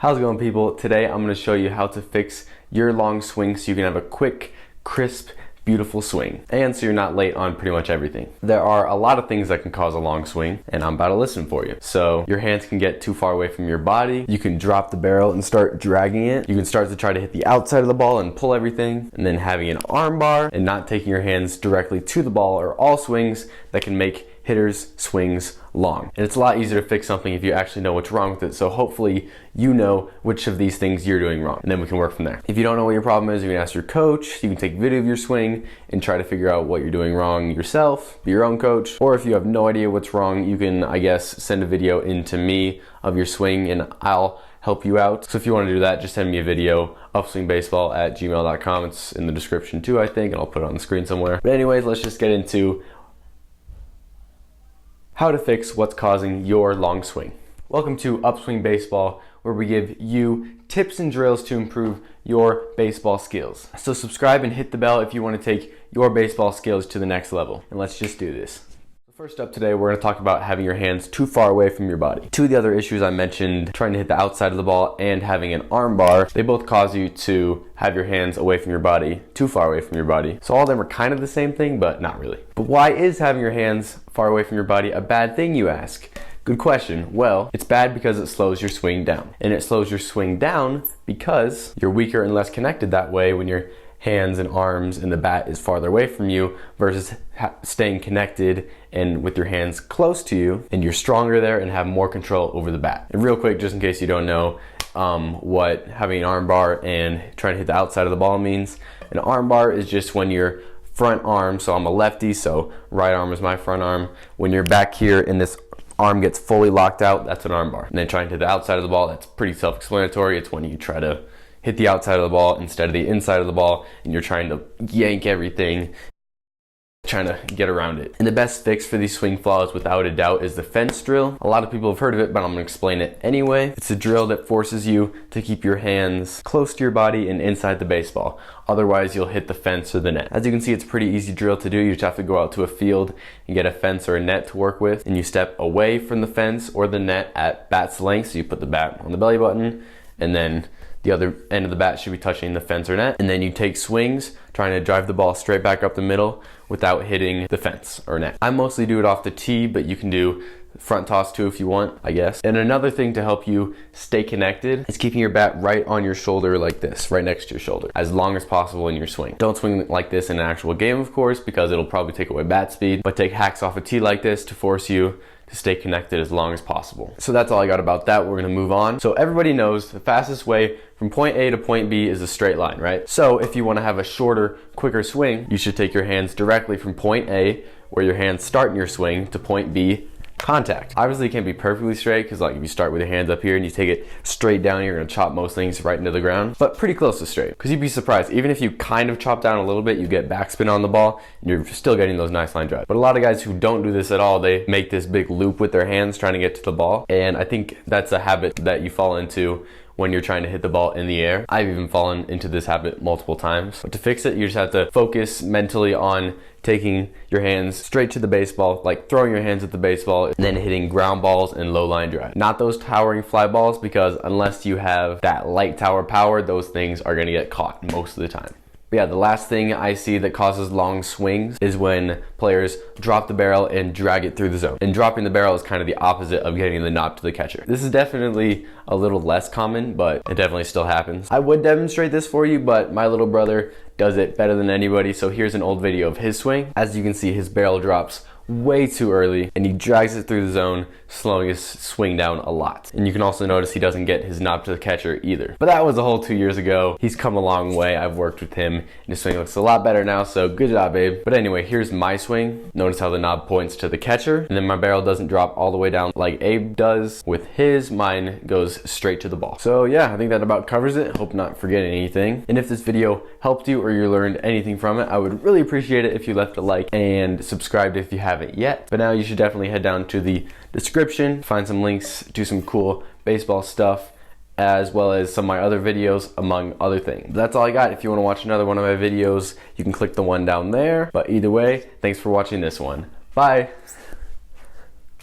How's it going, people? Today I'm going to show you how to fix your long swing so you can have a quick, crisp, beautiful swing, and so you're not late on pretty much everything. There are a lot of things that can cause a long swing, and I'm about to list them for you. So your hands can get too far away from your body, you can drop the barrel and start dragging it, you can start to try to hit the outside of the ball and pull everything, and then having an arm bar and not taking your hands directly to the ball are all swings that can make hitters' swings long. And it's a lot easier to fix something if you actually know what's wrong with it, so hopefully you know which of these things you're doing wrong, and then we can work from there. If you don't know what your problem is, you can ask your coach, you can take video of your swing and try to figure out what you're doing wrong yourself, be your own coach, or if you have no idea what's wrong, you can, I guess, send a video in to me of your swing and I'll help you out. So if you want to do that, just send me a video, upswingbaseball@gmail.com. It's in the description too, I think, and I'll put it on the screen somewhere. But anyways, let's just get into how to fix what's causing your long swing. Welcome to Upswing Baseball, where we give you tips and drills to improve your baseball skills. So subscribe and hit the bell if you want to take your baseball skills to the next level. And let's just do this. First up today, we're going to talk about having your hands too far away from your body. Two of the other issues I mentioned, trying to hit the outside of the ball and having an arm bar, they both cause you to have your hands away from your body, too far away from your body. So all of them are kind of the same thing, but not really. But why is having your hands far away from your body a bad thing, you ask? Good question. Well, it's bad because it slows your swing down. And it slows your swing down because you're weaker and less connected that way when your hands and arms and the bat is farther away from you versus staying connected and with your hands close to you, and you're stronger there and have more control over the bat. And real quick, just in case you don't know what having an arm bar and trying to hit the outside of the ball means, an arm bar is just when your front arm, so I'm a lefty, so right arm is my front arm, when you're back here and this arm gets fully locked out, that's an arm bar. And then trying to hit the outside of the ball, that's pretty self-explanatory. It's when you try to hit the outside of the ball instead of the inside of the ball, and you're trying to yank everything, trying to get around it. And the best fix for these swing flaws, without a doubt, is the fence drill. A lot of people have heard of it, but I'm gonna explain it anyway. It's a drill that forces you to keep your hands close to your body and inside the baseball. Otherwise, you'll hit the fence or the net. As you can see, it's a pretty easy drill to do. You just have to go out to a field and get a fence or a net to work with, and you step away from the fence or the net at bat's length. So you put the bat on the belly button, and then the other end of the bat should be touching the fence or net. And then you take swings, trying to drive the ball straight back up the middle without hitting the fence or net. I mostly do it off the tee, but you can do front toss too if you want, I guess. And another thing to help you stay connected is keeping your bat right on your shoulder like this, right next to your shoulder, as long as possible in your swing. Don't swing like this in an actual game, of course, because it'll probably take away bat speed, but take hacks off a tee like this to force you to stay connected as long as possible. So that's all I got about that. We're gonna move on. So everybody knows the fastest way from point A to point B is a straight line, right? So if you wanna have a shorter, quicker swing, you should take your hands directly from point A, where your hands start in your swing, to point B, contact. Obviously it can't be perfectly straight, because like if you start with your hands up here and you take it straight down, you're gonna chop most things right into the ground, but pretty close to straight. Because you'd be surprised, even if you kind of chop down a little bit, you get backspin on the ball and you're still getting those nice line drives. But a lot of guys who don't do this at all, they make this big loop with their hands trying to get to the ball, and I think that's a habit that you fall into when you're trying to hit the ball in the air. I've even fallen into this habit multiple times. But to fix it, you just have to focus mentally on taking your hands straight to the baseball, like throwing your hands at the baseball, and then hitting ground balls and low line drive. Not those towering fly balls, because unless you have that light tower power, those things are gonna get caught most of the time. But yeah, the last thing I see that causes long swings is when players drop the barrel and drag it through the zone. And dropping the barrel is kind of the opposite of getting the knob to the catcher. This is definitely a little less common, but it definitely still happens. I would demonstrate this for you, but my little brother does it better than anybody, so here's an old video of his swing. As you can see, his barrel drops way too early and he drags it through the zone, slowing his swing down a lot. And you can also notice he doesn't get his knob to the catcher either. But that was a whole 2 years ago. He's come a long way. I've worked with him and his swing looks a lot better now, so good job, babe. But anyway, here's my swing. Notice how the knob points to the catcher, and then my barrel doesn't drop all the way down like Abe does with his. Mine goes straight to the ball. So yeah, I think that about covers it. Hope not forgetting anything. And if this video helped you or you learned anything from it, I would really appreciate it if you left a like and subscribed if you haven't yet. But now you should definitely head down to the description, find some links to some cool baseball stuff, as well as some of my other videos, among other things. That's all I got. If you want to watch another one of my videos, you can click the one down there. But either way, thanks for watching this one. Bye.